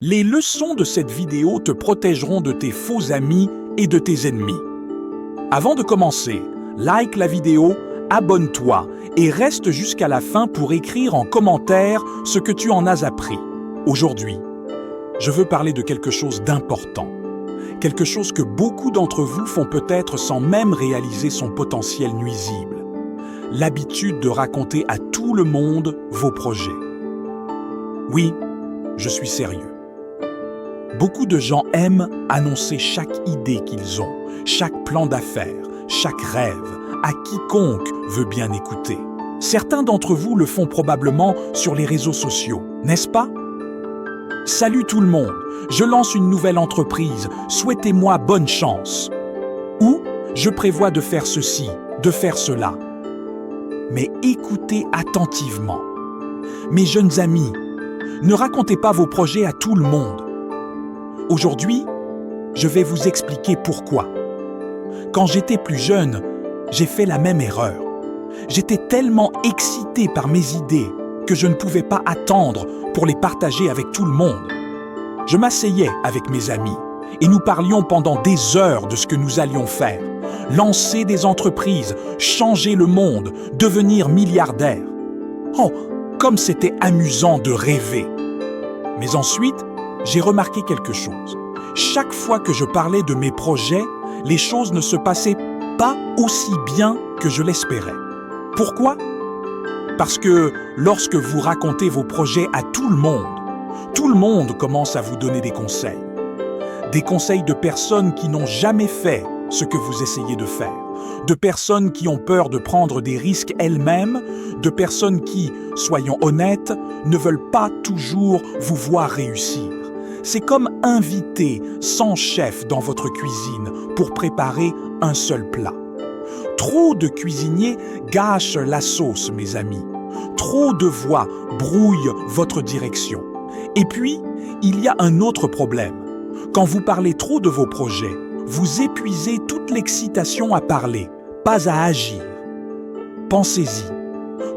Les leçons de cette vidéo te protégeront de tes faux amis et de tes ennemis. Avant de commencer, like la vidéo, abonne-toi et reste jusqu'à la fin pour écrire en commentaire ce que tu en as appris. Aujourd'hui, je veux parler de quelque chose d'important. Quelque chose que beaucoup d'entre vous font peut-être sans même réaliser son potentiel nuisible. L'habitude de raconter à tout le monde vos projets. Oui, je suis sérieux. Beaucoup de gens aiment annoncer chaque idée qu'ils ont, chaque plan d'affaires, chaque rêve, à quiconque veut bien écouter. Certains d'entre vous le font probablement sur les réseaux sociaux, n'est-ce pas? Salut tout le monde, je lance une nouvelle entreprise, souhaitez-moi bonne chance. Ou je prévois de faire ceci, de faire cela. Mais écoutez attentivement. Mes jeunes amis, ne racontez pas vos projets à tout le monde. Aujourd'hui, je vais vous expliquer pourquoi. Quand j'étais plus jeune, j'ai fait la même erreur. J'étais tellement excité par mes idées que je ne pouvais pas attendre pour les partager avec tout le monde. Je m'asseyais avec mes amis et nous parlions pendant des heures de ce que nous allions faire. Lancer des entreprises, changer le monde, devenir milliardaire. Oh, comme c'était amusant de rêver. Mais ensuite, j'ai remarqué quelque chose. Chaque fois que je parlais de mes projets, les choses ne se passaient pas aussi bien que je l'espérais. Pourquoi? Parce que lorsque vous racontez vos projets à tout le monde commence à vous donner des conseils. Des conseils de personnes qui n'ont jamais fait ce que vous essayez de faire. De personnes qui ont peur de prendre des risques elles-mêmes, de personnes qui, soyons honnêtes, ne veulent pas toujours vous voir réussir. C'est comme inviter 100 chefs dans votre cuisine pour préparer un seul plat. Trop de cuisiniers gâchent la sauce, mes amis. Trop de voix brouillent votre direction. Et puis, il y a un autre problème. Quand vous parlez trop de vos projets, vous épuisez toute l'excitation à parler, pas à agir. Pensez-y.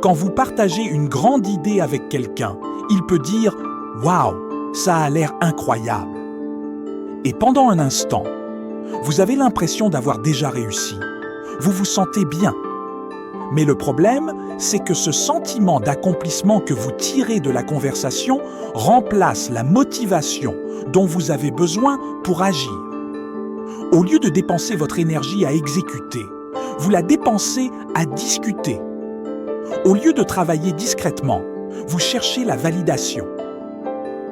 Quand vous partagez une grande idée avec quelqu'un, il peut dire « Waouh, ça a l'air incroyable ». Et pendant un instant, vous avez l'impression d'avoir déjà réussi. Vous vous sentez bien. Mais le problème, c'est que ce sentiment d'accomplissement que vous tirez de la conversation remplace la motivation dont vous avez besoin pour agir. Au lieu de dépenser votre énergie à exécuter, vous la dépensez à discuter. Au lieu de travailler discrètement, vous cherchez la validation.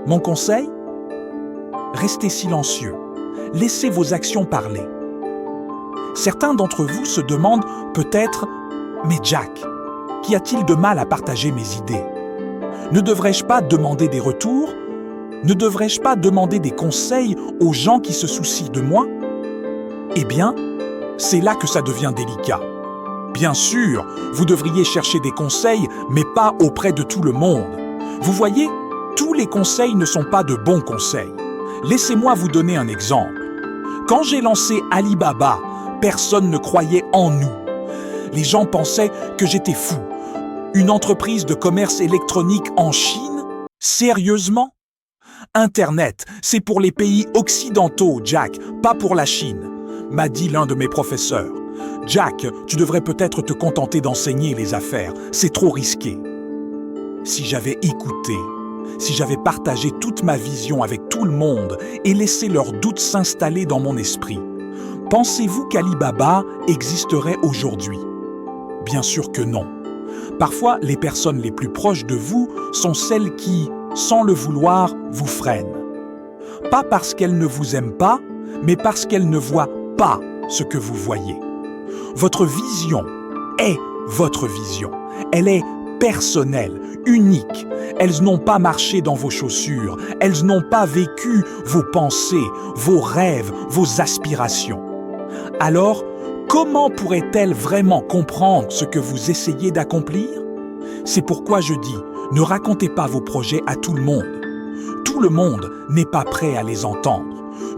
Mon conseil? Restez silencieux. Laissez vos actions parler. Certains d'entre vous se demandent peut-être « Mais Jack, qu'y a-t-il de mal à partager mes idées? Ne devrais-je pas demander des retours? Ne devrais-je pas demander des conseils aux gens qui se soucient de moi ?» Eh bien, c'est là que ça devient délicat. Bien sûr, vous devriez chercher des conseils, mais pas auprès de tout le monde. Vous voyez, tous les conseils ne sont pas de bons conseils. Laissez-moi vous donner un exemple. Quand j'ai lancé Alibaba, personne ne croyait en nous. Les gens pensaient que j'étais fou. Une entreprise de commerce électronique en Chine? Sérieusement? Internet, c'est pour les pays occidentaux, Jack, pas pour la Chine, m'a dit l'un de mes professeurs. Jack, tu devrais peut-être te contenter d'enseigner les affaires, c'est trop risqué. Si j'avais écouté, si j'avais partagé toute ma vision avec tout le monde et laissé leurs doutes s'installer dans mon esprit, pensez-vous qu'Alibaba existerait aujourd'hui? Bien sûr que non. Parfois, les personnes les plus proches de vous sont celles qui, sans le vouloir, vous freinent. Pas parce qu'elles ne vous aiment pas, mais parce qu'elles ne voient pas ce que vous voyez. Votre vision est votre vision. Elle est personnelle, unique. Elles n'ont pas marché dans vos chaussures. Elles n'ont pas vécu vos pensées, vos rêves, vos aspirations. Alors, comment pourrait-elle vraiment comprendre ce que vous essayez d'accomplir? C'est pourquoi je dis, ne racontez pas vos projets à tout le monde. Tout le monde n'est pas prêt à les entendre.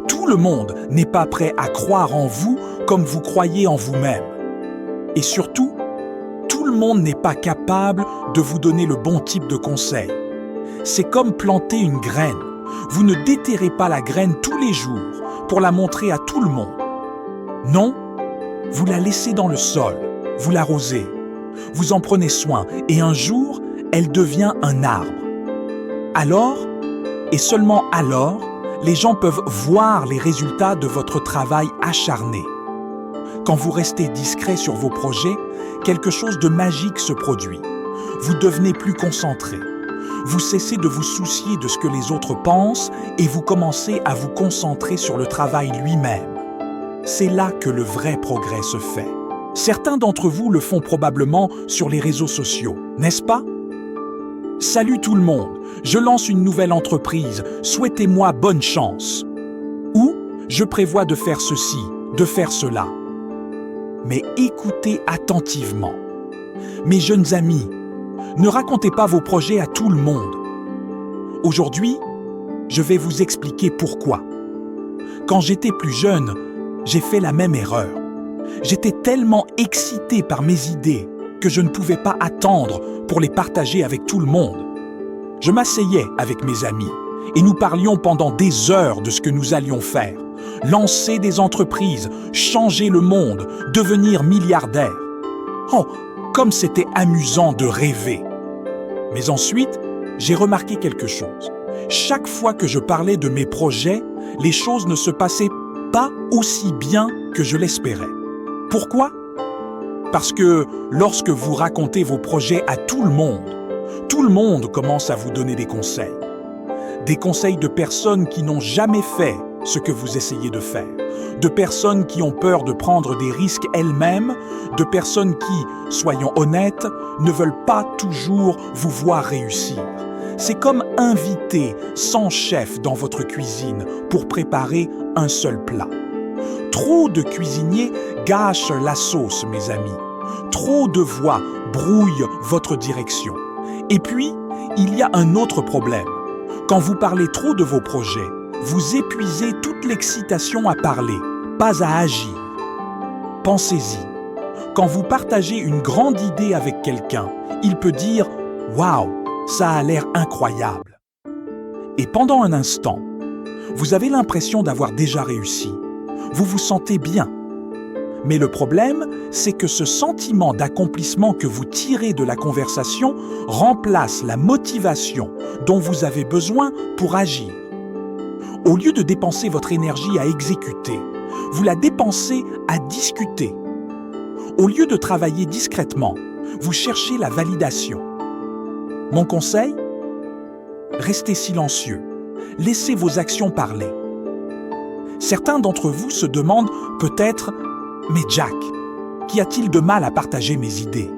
Tout le monde n'est pas prêt à croire en vous comme vous croyez en vous-même. Et surtout, tout le monde n'est pas capable de vous donner le bon type de conseil. C'est comme planter une graine. Vous ne déterrez pas la graine tous les jours pour la montrer à tout le monde. Non, vous la laissez dans le sol, vous l'arrosez, vous en prenez soin et un jour, elle devient un arbre. Alors, et seulement alors, les gens peuvent voir les résultats de votre travail acharné. Quand vous restez discret sur vos projets, quelque chose de magique se produit. Vous devenez plus concentré. Vous cessez de vous soucier de ce que les autres pensent et vous commencez à vous concentrer sur le travail lui-même. C'est là que le vrai progrès se fait. Certains d'entre vous le font probablement sur les réseaux sociaux, n'est-ce pas? Salut tout le monde, je lance une nouvelle entreprise, souhaitez-moi bonne chance. Ou je prévois de faire ceci, de faire cela. Mais écoutez attentivement. Mes jeunes amis, ne racontez pas vos projets à tout le monde. Aujourd'hui, je vais vous expliquer pourquoi. Quand j'étais plus jeune, j'ai fait la même erreur. J'étais tellement excité par mes idées que je ne pouvais pas attendre pour les partager avec tout le monde. Je m'asseyais avec mes amis et nous parlions pendant des heures de ce que nous allions faire. Lancer des entreprises, changer le monde, devenir milliardaire. Oh, comme c'était amusant de rêver. Mais ensuite, j'ai remarqué quelque chose. Chaque fois que je parlais de mes projets, les choses ne se passaient pas aussi bien que je l'espérais. Pourquoi? Parce que lorsque vous racontez vos projets à tout le monde commence à vous donner des conseils. Des conseils de personnes qui n'ont jamais fait ce que vous essayez de faire, de personnes qui ont peur de prendre des risques elles-mêmes, de personnes qui, soyons honnêtes, ne veulent pas toujours vous voir réussir. C'est comme inviter 100 chefs dans votre cuisine pour préparer un seul plat. Trop de cuisiniers gâchent la sauce, mes amis. Trop de voix brouillent votre direction. Et puis, il y a un autre problème. Quand vous parlez trop de vos projets, vous épuisez toute l'excitation à parler, pas à agir. Pensez-y. Quand vous partagez une grande idée avec quelqu'un, il peut dire « Waouh, ça a l'air incroyable ». Et pendant un instant, vous avez l'impression d'avoir déjà réussi. Vous vous sentez bien. Mais le problème, c'est que ce sentiment d'accomplissement que vous tirez de la conversation remplace la motivation dont vous avez besoin pour agir. Au lieu de dépenser votre énergie à exécuter, vous la dépensez à discuter. Au lieu de travailler discrètement, vous cherchez la validation. Mon conseil? Restez silencieux. Laissez vos actions parler. Certains d'entre vous se demandent peut-être « Mais Jack, qu'y a-t-il de mal à partager mes idées?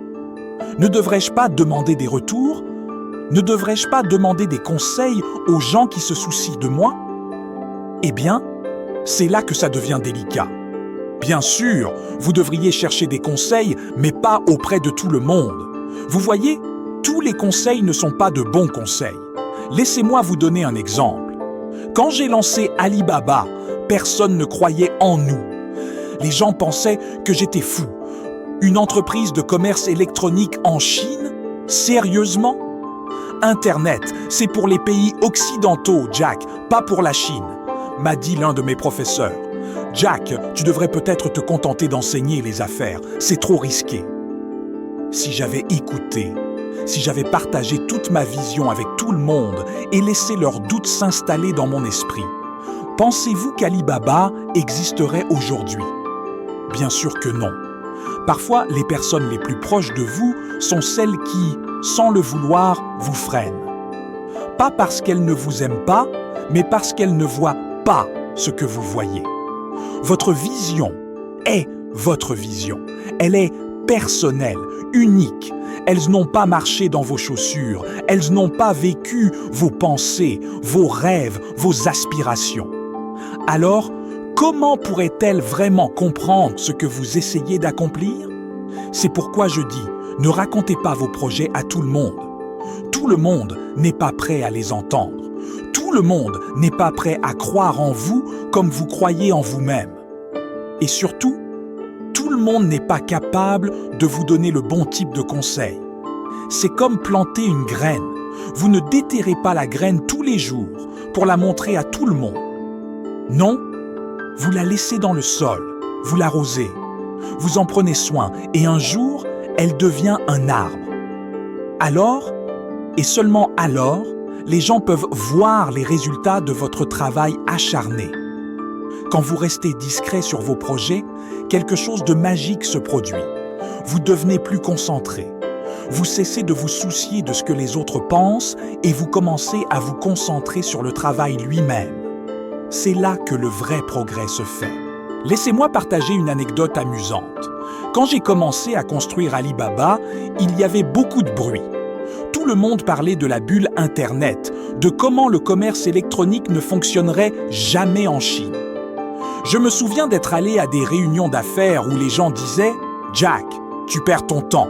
Ne devrais-je pas demander des retours? Ne devrais-je pas demander des conseils aux gens qui se soucient de moi ?» Eh bien, c'est là que ça devient délicat. Bien sûr, vous devriez chercher des conseils, mais pas auprès de tout le monde. Vous voyez, tous les conseils ne sont pas de bons conseils. Laissez-moi vous donner un exemple. Quand j'ai lancé Alibaba, personne ne croyait en nous. Les gens pensaient que j'étais fou. Une entreprise de commerce électronique en Chine? Sérieusement? Internet, c'est pour les pays occidentaux, Jack, pas pour la Chine, m'a dit l'un de mes professeurs. Jack, tu devrais peut-être te contenter d'enseigner les affaires, c'est trop risqué. Si j'avais écouté, si j'avais partagé toute ma vision avec tout le monde et laissé leurs doutes s'installer dans mon esprit, pensez-vous qu'Alibaba existerait aujourd'hui? Bien sûr que non. Parfois, les personnes les plus proches de vous sont celles qui, sans le vouloir, vous freinent. Pas parce qu'elles ne vous aiment pas, mais parce qu'elles ne voient pas ce que vous voyez. Votre vision est votre vision. Elle est personnelle, unique. Elles n'ont pas marché dans vos chaussures. Elles n'ont pas vécu vos pensées, vos rêves, vos aspirations. Alors, comment pourrait-elle vraiment comprendre ce que vous essayez d'accomplir? C'est pourquoi je dis, ne racontez pas vos projets à tout le monde. Tout le monde n'est pas prêt à les entendre. Tout le monde n'est pas prêt à croire en vous comme vous croyez en vous-même. Et surtout, tout le monde n'est pas capable de vous donner le bon type de conseil. C'est comme planter une graine. Vous ne déterrez pas la graine tous les jours pour la montrer à tout le monde. Non, vous la laissez dans le sol, vous l'arrosez, vous en prenez soin et un jour, elle devient un arbre. Alors, et seulement alors, les gens peuvent voir les résultats de votre travail acharné. Quand vous restez discret sur vos projets, quelque chose de magique se produit. Vous devenez plus concentré. Vous cessez de vous soucier de ce que les autres pensent et vous commencez à vous concentrer sur le travail lui-même. C'est là que le vrai progrès se fait. Laissez-moi partager une anecdote amusante. Quand j'ai commencé à construire Alibaba, il y avait beaucoup de bruit. Tout le monde parlait de la bulle Internet, de comment le commerce électronique ne fonctionnerait jamais en Chine. Je me souviens d'être allé à des réunions d'affaires où les gens disaient « Jack, tu perds ton temps.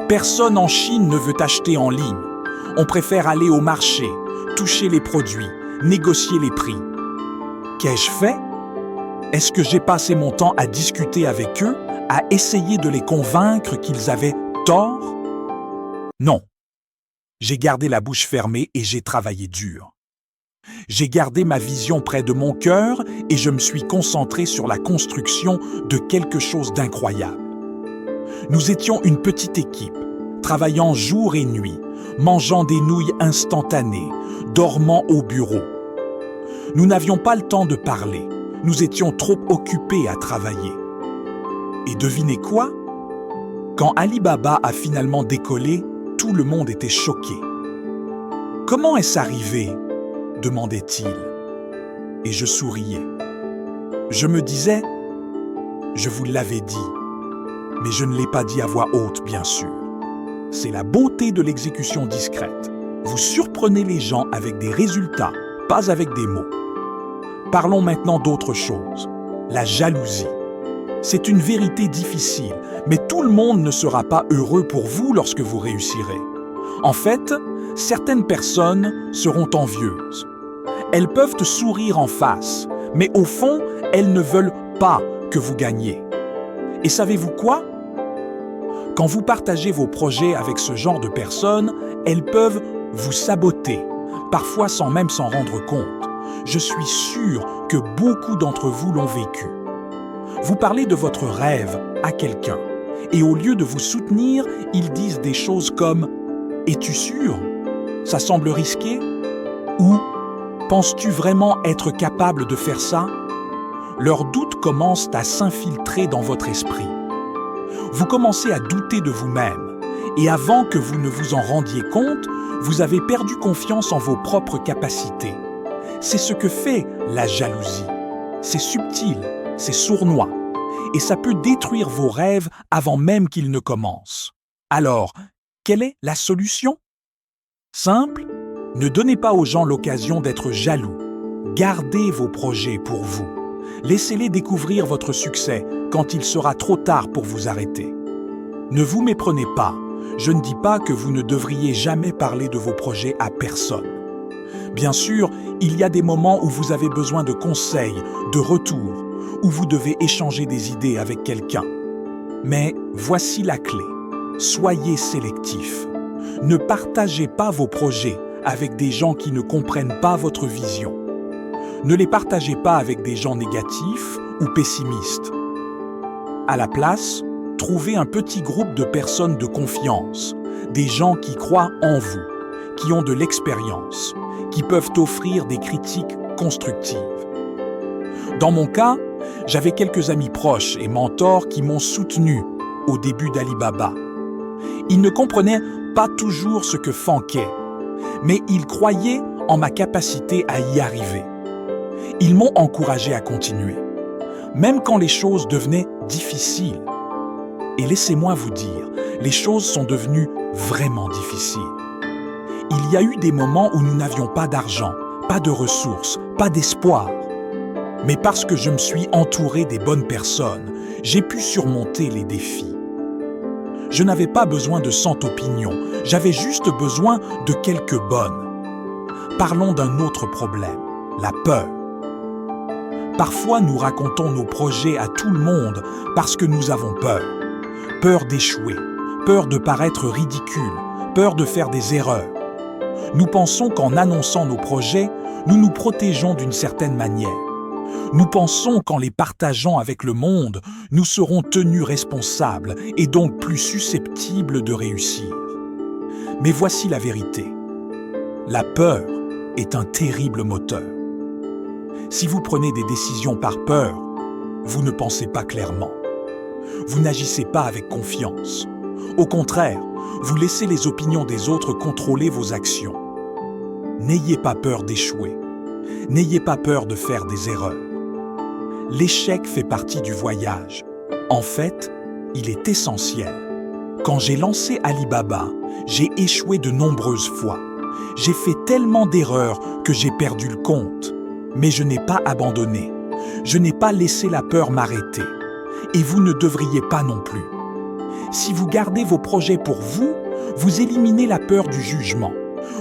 Personne en Chine ne veut acheter en ligne. On préfère aller au marché, toucher les produits, négocier les prix. » Qu'ai-je fait? Est-ce que j'ai passé mon temps à discuter avec eux, à essayer de les convaincre qu'ils avaient tort? Non. J'ai gardé la bouche fermée et j'ai travaillé dur. J'ai gardé ma vision près de mon cœur et je me suis concentré sur la construction de quelque chose d'incroyable. Nous étions une petite équipe, travaillant jour et nuit, mangeant des nouilles instantanées, dormant au bureau. Nous n'avions pas le temps de parler, nous étions trop occupés à travailler. Et devinez quoi? Quand Alibaba a finalement décollé, tout le monde était choqué. « Comment est-ce arrivé ?» demandait-il. Et je souriais. Je me disais, je vous l'avais dit, mais je ne l'ai pas dit à voix haute, bien sûr. C'est la beauté de l'exécution discrète. Vous surprenez les gens avec des résultats, pas avec des mots. Parlons maintenant d'autre chose, la jalousie. C'est une vérité difficile, mais tout le monde ne sera pas heureux pour vous lorsque vous réussirez. En fait, certaines personnes seront envieuses. Elles peuvent te sourire en face, mais au fond, elles ne veulent pas que vous gagniez. Et savez-vous quoi? Quand vous partagez vos projets avec ce genre de personnes, elles peuvent vous saboter, parfois sans même s'en rendre compte. Je suis sûr que beaucoup d'entre vous l'ont vécu. Vous parlez de votre rêve à quelqu'un, et au lieu de vous soutenir, ils disent des choses comme « Es-tu sûr? Ça semble risqué ?» ou « Penses-tu vraiment être capable de faire ça ?» Leurs doutes commencent à s'infiltrer dans votre esprit. Vous commencez à douter de vous-même, et avant que vous ne vous en rendiez compte, vous avez perdu confiance en vos propres capacités. C'est ce que fait la jalousie. C'est subtil, c'est sournois, et ça peut détruire vos rêves avant même qu'ils ne commencent. Alors, quelle est la solution? Simple, ne donnez pas aux gens l'occasion d'être jaloux. Gardez vos projets pour vous. Laissez-les découvrir votre succès quand il sera trop tard pour vous arrêter. Ne vous méprenez pas. Je ne dis pas que vous ne devriez jamais parler de vos projets à personne. Bien sûr, il y a des moments où vous avez besoin de conseils, de retours, où vous devez échanger des idées avec quelqu'un. Mais voici la clé. Soyez sélectif. Ne partagez pas vos projets avec des gens qui ne comprennent pas votre vision. Ne les partagez pas avec des gens négatifs ou pessimistes. À la place, trouvez un petit groupe de personnes de confiance, des gens qui croient en vous, qui ont de l'expérience, qui peuvent offrir des critiques constructives. Dans mon cas, j'avais quelques amis proches et mentors qui m'ont soutenu au début d'Alibaba. Ils ne comprenaient pas toujours ce que fanquait, mais ils croyaient en ma capacité à y arriver. Ils m'ont encouragé à continuer, même quand les choses devenaient difficiles. Et laissez-moi vous dire, les choses sont devenues vraiment difficiles. Il y a eu des moments où nous n'avions pas d'argent, pas de ressources, pas d'espoir. Mais parce que je me suis entouré des bonnes personnes, j'ai pu surmonter les défis. Je n'avais pas besoin de 100 opinions, j'avais juste besoin de quelques bonnes. Parlons d'un autre problème, la peur. Parfois, nous racontons nos projets à tout le monde parce que nous avons peur. Peur d'échouer, peur de paraître ridicule, peur de faire des erreurs. Nous pensons qu'en annonçant nos projets, nous nous protégeons d'une certaine manière. Nous pensons qu'en les partageant avec le monde, nous serons tenus responsables et donc plus susceptibles de réussir. Mais voici la vérité. La peur est un terrible moteur. Si vous prenez des décisions par peur, vous ne pensez pas clairement. Vous n'agissez pas avec confiance. Au contraire, vous laissez les opinions des autres contrôler vos actions. N'ayez pas peur d'échouer. N'ayez pas peur de faire des erreurs. L'échec fait partie du voyage. En fait, il est essentiel. Quand j'ai lancé Alibaba, j'ai échoué de nombreuses fois. J'ai fait tellement d'erreurs que j'ai perdu le compte. Mais je n'ai pas abandonné. Je n'ai pas laissé la peur m'arrêter. Et vous ne devriez pas non plus. Si vous gardez vos projets pour vous, vous éliminez la peur du jugement.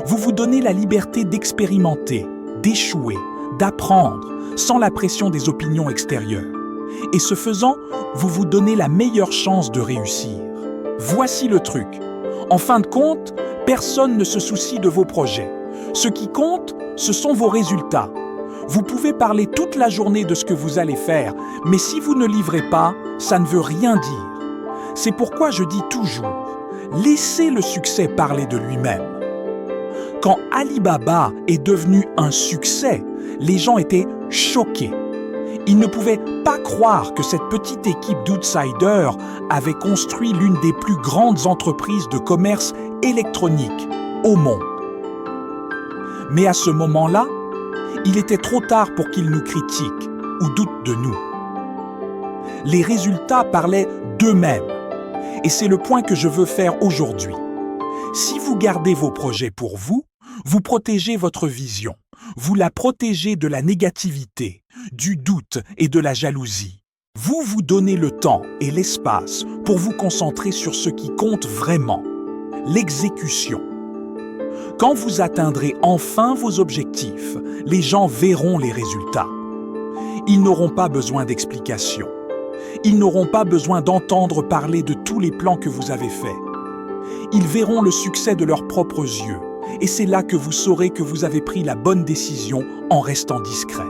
Vous vous donnez la liberté d'expérimenter, d'échouer, d'apprendre, sans la pression des opinions extérieures. Et ce faisant, vous vous donnez la meilleure chance de réussir. Voici le truc. En fin de compte, personne ne se soucie de vos projets. Ce qui compte, ce sont vos résultats. Vous pouvez parler toute la journée de ce que vous allez faire, mais si vous ne livrez pas, ça ne veut rien dire. C'est pourquoi je dis toujours, laissez le succès parler de lui-même. Quand Alibaba est devenu un succès, les gens étaient choqués. Ils ne pouvaient pas croire que cette petite équipe d'outsiders avait construit l'une des plus grandes entreprises de commerce électronique au monde. Mais à ce moment-là, il était trop tard pour qu'ils nous critiquent ou doutent de nous. Les résultats parlaient d'eux-mêmes. Et c'est le point que je veux faire aujourd'hui. Si vous gardez vos projets pour vous, vous protégez votre vision. Vous la protégez de la négativité, du doute et de la jalousie. Vous vous donnez le temps et l'espace pour vous concentrer sur ce qui compte vraiment, l'exécution. Quand vous atteindrez enfin vos objectifs, les gens verront les résultats. Ils n'auront pas besoin d'explications. Ils n'auront pas besoin d'entendre parler de tous les plans que vous avez faits. Ils verront le succès de leurs propres yeux, et c'est là que vous saurez que vous avez pris la bonne décision en restant discret.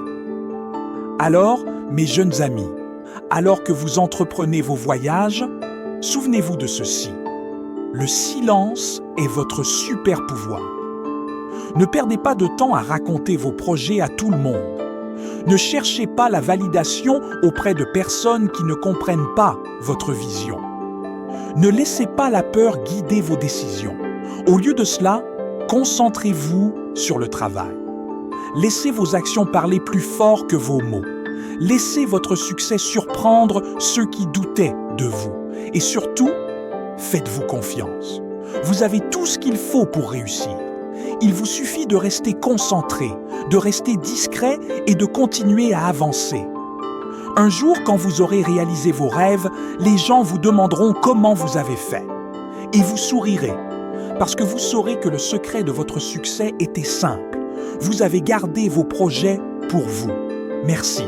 Alors, mes jeunes amis, alors que vous entreprenez vos voyages, souvenez-vous de ceci. Le silence est votre super pouvoir. Ne perdez pas de temps à raconter vos projets à tout le monde. Ne cherchez pas la validation auprès de personnes qui ne comprennent pas votre vision. Ne laissez pas la peur guider vos décisions. Au lieu de cela, concentrez-vous sur le travail. Laissez vos actions parler plus fort que vos mots. Laissez votre succès surprendre ceux qui doutaient de vous. Et surtout, faites-vous confiance. Vous avez tout ce qu'il faut pour réussir. Il vous suffit de rester concentré, de rester discret et de continuer à avancer. Un jour, quand vous aurez réalisé vos rêves, les gens vous demanderont comment vous avez fait. Et vous sourirez, parce que vous saurez que le secret de votre succès était simple. Vous avez gardé vos projets pour vous. Merci.